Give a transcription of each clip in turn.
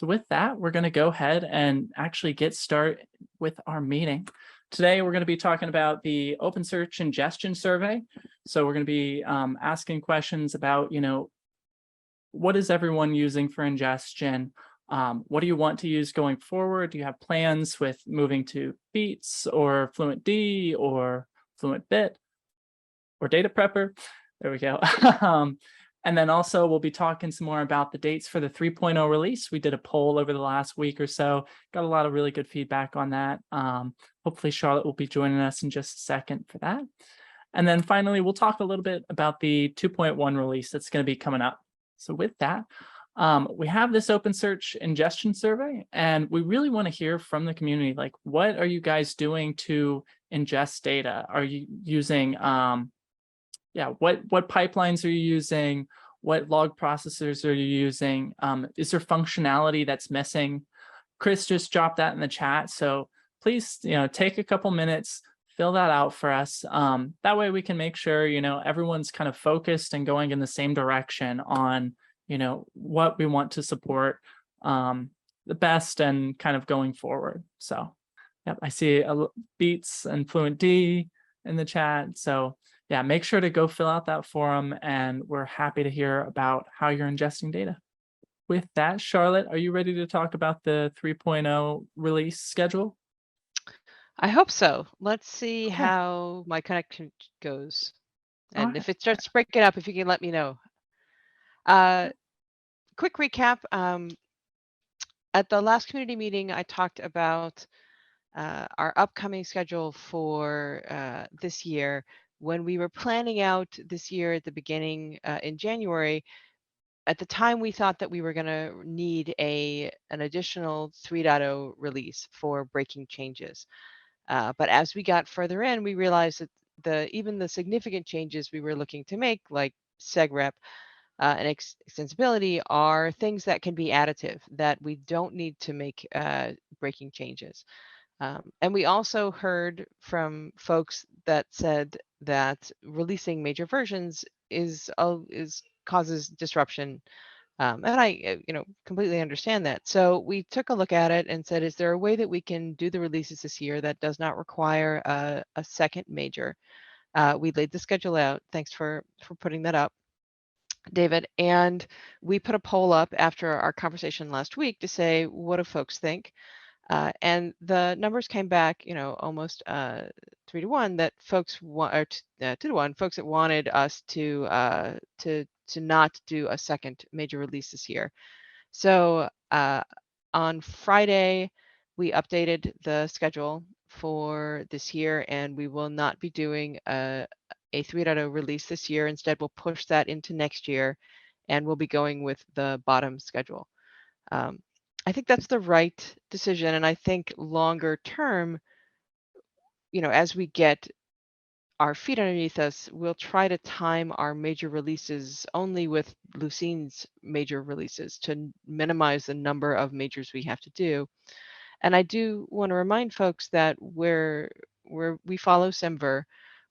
So with that, we're going to go ahead and actually get started with our meeting. Today, we're going to be talking about the OpenSearch Ingestion Survey. So we're going to be asking questions about, what is everyone using for ingestion? What do you want to use going forward? Do you have plans with moving to Beats or FluentD or FluentBit or Data Prepper? There we go. And then also we'll be talking some more about the dates for the 3.0 release. We did a poll over the last week or so, got a lot of really good feedback on that. Hopefully Charlotte will be joining us in just a second for that. And then finally, we'll talk a little bit about the 2.1 release that's going to be coming up. So with that, we have this OpenSearch ingestion survey, and we really want to hear from the community, like, what are you guys doing to ingest data? Are you using what pipelines are you using? What log processors are you using? Is there functionality that's missing? Chris just dropped that in the chat. So please, take a couple minutes, fill that out for us. That way we can make sure, everyone's kind of focused and going in the same direction on, what we want to support the best and kind of going forward. So, yep, I see Beats and FluentD in the chat. So yeah, make sure to go fill out that form, and we're happy to hear about how you're ingesting data. With that, Charlotte, are you ready to talk about the 3.0 release schedule? I hope so. Let's see how my connection goes. And if it starts breaking up, if you can let me know. Quick recap. At the last community meeting, I talked about our upcoming schedule for this year. When we were planning out this year at the beginning in January, at the time we thought that we were going to need an additional 3.0 release for breaking changes. But as we got further in, we realized that even the significant changes we were looking to make, like segrep and extensibility, are things that can be additive, that we don't need to make breaking changes. And we also heard from folks that said that releasing major versions causes disruption. And I, completely understand that. So we took a look at it and said, is there a way that we can do the releases this year that does not require a second major? We laid the schedule out. Thanks for putting that up, David. And we put a poll up after our conversation last week to say, what do folks think? And the numbers came back, almost 3 to 1, that folks want, or 2 to 1, folks that wanted us to not do a second major release this year. So on Friday, we updated the schedule for this year, and we will not be doing a 3.0 release this year. Instead, we'll push that into next year, and we'll be going with the bottom schedule. I think that's the right decision. And I think longer term, as we get our feet underneath us, we'll try to time our major releases only with Lucine's major releases to minimize the number of majors we have to do. And I do want to remind folks that we follow SEMVer,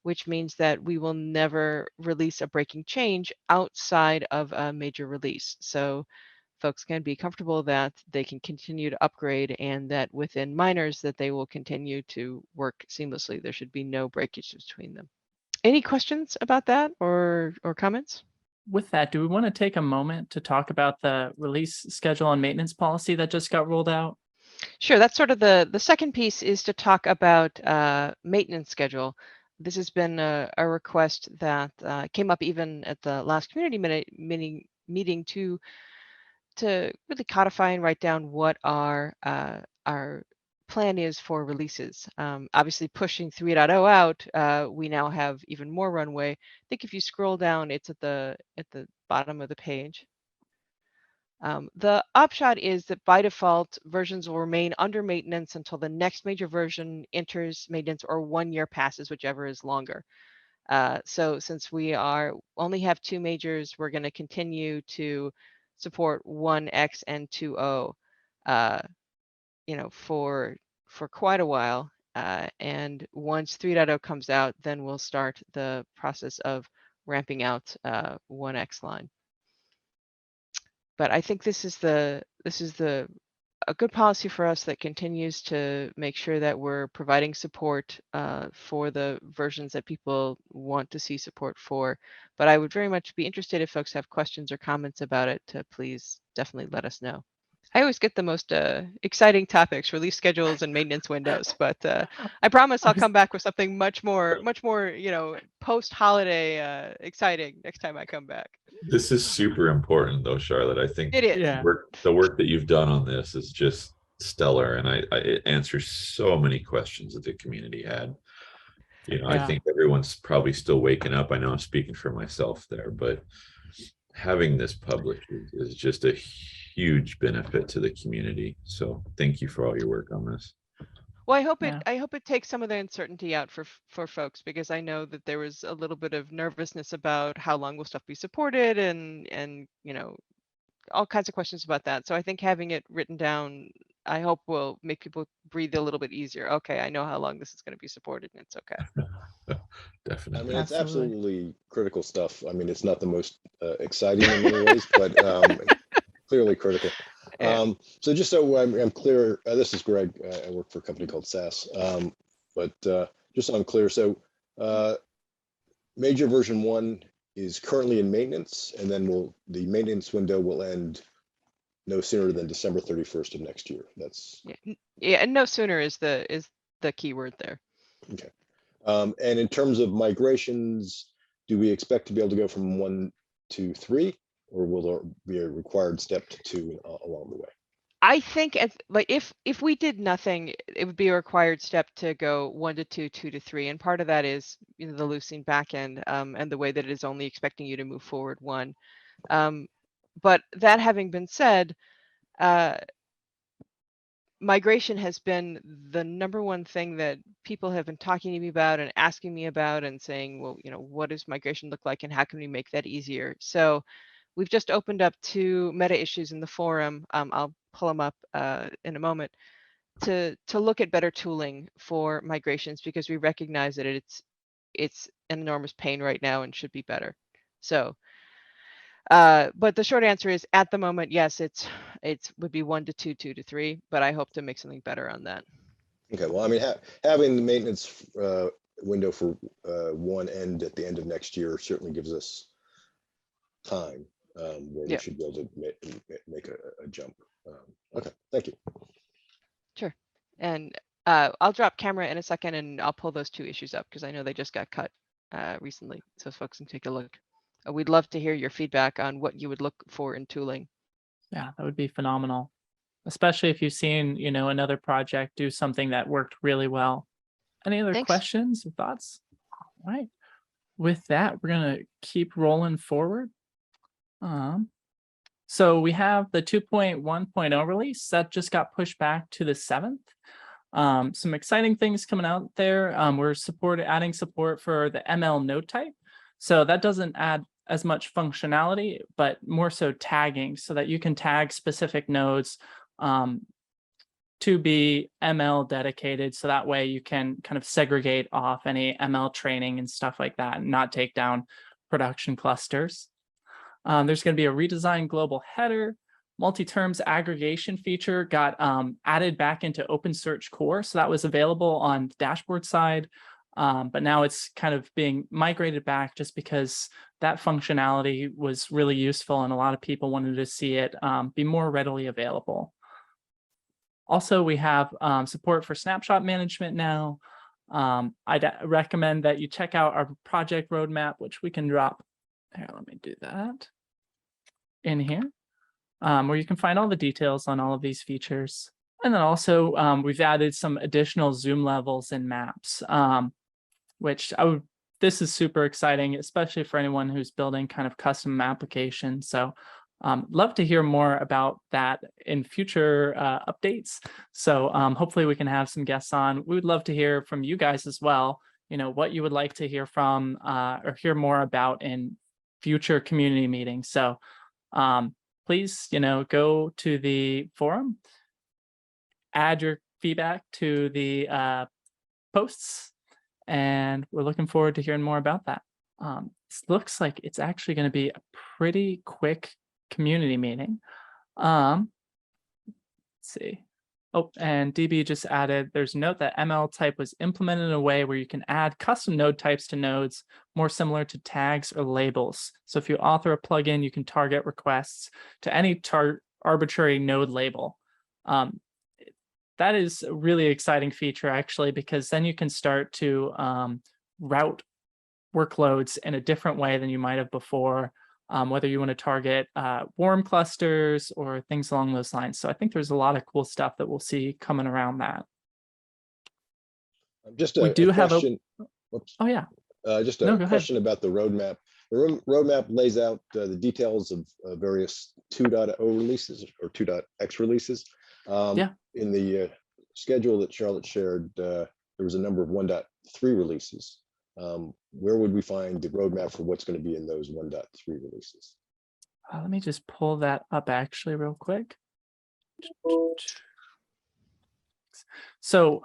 which means that we will never release a breaking change outside of a major release. So folks can be comfortable that they can continue to upgrade, and that within minors that they will continue to work seamlessly. There should be no breakage between them. Any questions about that or comments? With that, do we want to take a moment to talk about the release schedule and maintenance policy that just got rolled out? Sure, that's sort of the second piece, is to talk about maintenance schedule. This has been a request that came up even at the last community meeting to really codify and write down what our plan is for releases. Obviously, pushing 3.0 out, we now have even more runway. I think if you scroll down, it's at the bottom of the page. The upshot is that by default, versions will remain under maintenance until the next major version enters maintenance or 1 year passes, whichever is longer. So since we only have 2 majors, we're going to continue to support 1X and 2.0, for quite a while. And once 3.0 comes out, then we'll start the process of ramping out 1X line. but I think this is a good policy for us that continues to make sure that we're providing support for the versions that people want to see support for. But I would very much be interested if folks have questions or comments about it to please definitely let us know. I always get the most exciting topics, release schedules and maintenance windows, but I promise I'll come back with something much more, post-holiday exciting next time I come back. This is super important though, Charlotte. I think It is. Yeah. the work that you've done on this is just stellar, and it answers so many questions that the community had. I Yeah. think everyone's probably still waking up. I know I'm speaking for myself there, but having this published is just a huge benefit to the community. So thank you for all your work on this. Well, I hope Yeah. it takes some of the uncertainty out for folks, because I know that there was a little bit of nervousness about how long will stuff be supported and all kinds of questions about that. So I think having it written down, I hope will make people breathe a little bit easier. Okay, I know how long this is going to be supported, and it's okay. I Definitely. mean, it's Absolutely. absolutely critical stuff. I mean, it's not the most exciting in many ways, but clearly critical. Yeah. So just so I'm clear, this is Greg. I work for a company called SAS. But just so I'm clear, so major version 1 is currently in maintenance, and then the maintenance window will end no sooner than December 31st of next year. That's Yeah, and no sooner is the key word there. okay. And in terms of migrations, do we expect to be able to go from 1 to 3, or will there be a required step to 2 along the way? I think if we did nothing, it would be a required step to go 1 to 2, 2 to 3, and part of that is the loosening backend and the way that it is only expecting you to move forward 1. But that having been said, migration has been the #1 thing that people have been talking to me about and asking me about and saying, well, what does migration look like and how can we make that easier? So we've just opened up 2 meta issues in the forum. I'll pull them up in a moment to look at better tooling for migrations, because we recognize that it's an enormous pain right now and should be better. So but the short answer is, at the moment, yes, it would be 1 to 2, 2 to 3, but I hope to make something better on that. Okay, well, I mean, having the maintenance window for 1 end at the end of next year certainly gives us time where we should be able to make a jump. Okay, thank you. Sure. And I'll drop camera in a second and I'll pull those 2 issues up, because I know they just got cut recently, so folks can take a look. We'd love to hear your feedback on what you would look for in tooling. Yeah, that would be phenomenal, especially if you've seen, another project do something that worked really well. Any other Thanks. questions or thoughts? All right. With that, we're going to keep rolling forward. So we have the 2.1.0 release that just got pushed back to the 7th. Some exciting things coming out there. We're adding support for the ML node type. So that doesn't add as much functionality, but more so tagging, so that you can tag specific nodes to be ML dedicated. So that way you can kind of segregate off any ML training and stuff like that and not take down production clusters. There's going to be a redesigned global header. Multi-terms aggregation feature got added back into OpenSearch core. So that was available on the dashboard side. But now it's kind of being migrated back just because that functionality was really useful and a lot of people wanted to see it be more readily available. Also, we have support for snapshot management now. I'd recommend that you check out our project roadmap, which we can drop. Here, let me do that in here, where you can find all the details on all of these features. And then also we've added some additional zoom levels and maps, which this is super exciting, especially for anyone who's building kind of custom applications. So love to hear more about that in future updates. So hopefully we can have some guests on. We would love to hear from you guys as well, what you would like to hear from or hear more about in future community meetings. So please, go to the forum, add your feedback to the posts, and we're looking forward to hearing more about that. This looks like it's actually going to be a pretty quick community meeting. Let's see. Oh, and DB just added, there's a note that ML type was implemented in a way where you can add custom node types to nodes more similar to tags or labels. So if you author a plugin, you can target requests to any arbitrary node label. That is a really exciting feature, actually, because then you can start to route workloads in a different way than you might have before, whether you want to target warm clusters or things along those lines. So I think there's a lot of cool stuff that we'll see coming around that. Just We do have a- question. Whoops. Oh, yeah. Just No, a go ahead. question about the roadmap. The roadmap lays out the details of various 2.0 releases or 2.x releases. Yeah. In the schedule that Charlotte shared, there was a number of 1.3 releases. Where would we find the roadmap for what's going to be in those 1.3 releases? Let me just pull that up actually real quick. So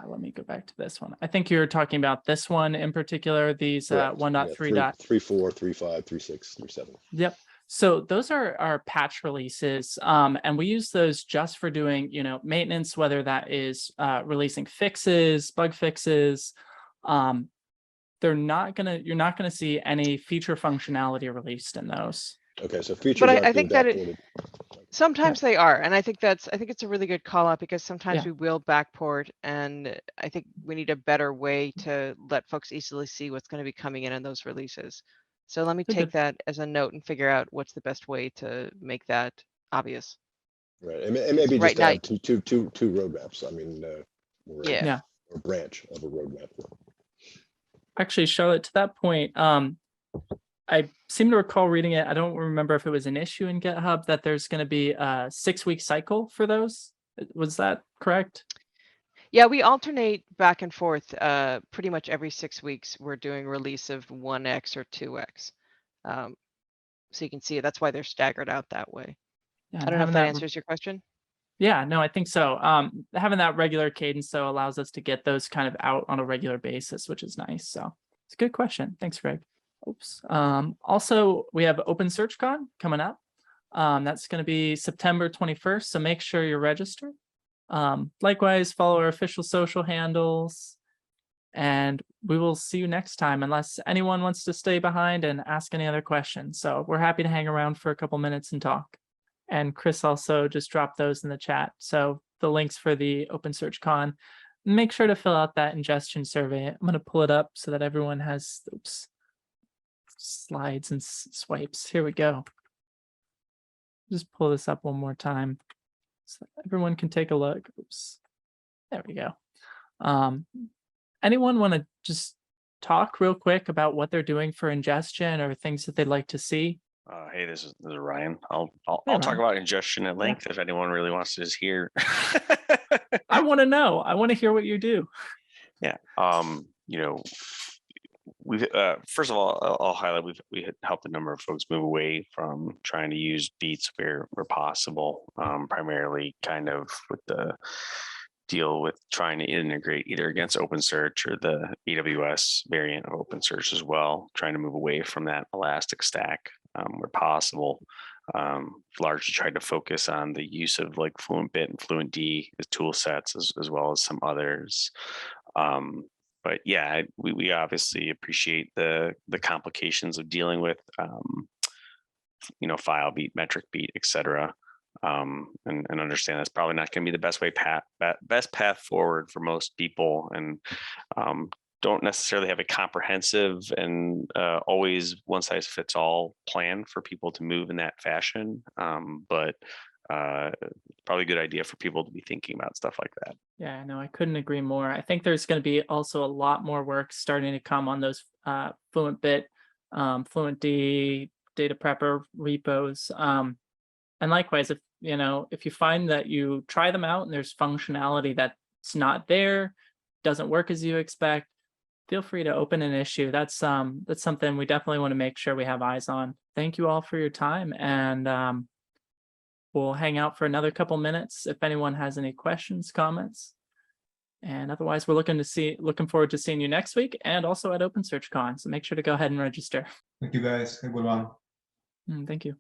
let me go back to this one. I think you're talking about this one in particular, these 1.3. 3.4, 3.5, 3.6, 3.7. Yep. So those are our patch releases, and we use those just for doing, maintenance, whether that is releasing fixes, bug fixes. You're not gonna see any feature functionality released in those. Okay, so features. But I aren't think being that backported. sometimes they are, and I think it's a really good call out, because sometimes Yeah. we will backport, and I think we need a better way to let folks easily see what's going to be coming in those releases. So let me Good, take good. that as a note and figure out what's the best way to make that obvious. Right, and maybe Right just now- add two roadmaps. I mean, or Yeah. Yeah. or branch of a roadmap. Actually, Charlotte, to that point, I seem to recall reading it. I don't remember if it was an issue in GitHub that there's going to be a 6-week cycle for those. Was that correct? Yeah, we alternate back and forth. Pretty much every 6 weeks, we're doing release of 1x or 2x. So you can see it. That's why they're staggered out that way. Yeah, I don't know if that answers your question. Yeah, no, I think so. Having that regular cadence though allows us to get those kind of out on a regular basis, which is nice. So it's a good question. Thanks, Greg. Oops. Also, we have OpenSearchCon coming up. That's going to be September 21st. So make sure you're registered. Likewise, follow our official social handles. And we will see you next time, unless anyone wants to stay behind and ask any other questions. So we're happy to hang around for a couple minutes and talk. And Chris also just dropped those in the chat. So the links for the OpenSearchCon, make sure to fill out that ingestion survey. I'm going to pull it up so that everyone has, slides and swipes. Here we go. Just pull this up one more time so everyone can take a look. Oops. There we go. Anyone want to just talk real quick about what they're doing for ingestion or things that they'd like to see? Hey, this is Ryan. I'll Hey, talk Ryan. about ingestion at length if anyone really wants to just hear. I want to know. I want to hear what you do. Yeah. We've first of all, I'll highlight we had helped a number of folks move away from trying to use beats where possible, primarily kind of with the deal with trying to integrate either against OpenSearch or the AWS variant of OpenSearch as well, trying to move away from that Elastic stack where possible. Largely tried to focus on the use of like FluentBit and FluentD as tool sets as well as some others. But yeah, we obviously appreciate the complications of dealing with file beat, metric beat, etc. And understand that's probably not going to be the best path forward for most people, and don't necessarily have a comprehensive and always one size fits all plan for people to move in that fashion. But probably a good idea for people to be thinking about stuff like that. Yeah, no, I couldn't agree more. I think there's going to be also a lot more work starting to come on those FluentBit, FluentD, Data Prepper repos. And likewise, if you find that you try them out and there's functionality that's not there, doesn't work as you expect, feel free to open an issue. That's something we definitely want to make sure we have eyes on. Thank you all for your time, and we'll hang out for another couple minutes if anyone has any questions, comments. And otherwise, we're looking forward to seeing you next week and also at OpenSearchCon. So make sure to go ahead and register. Thank you guys. Have a good one. Thank you.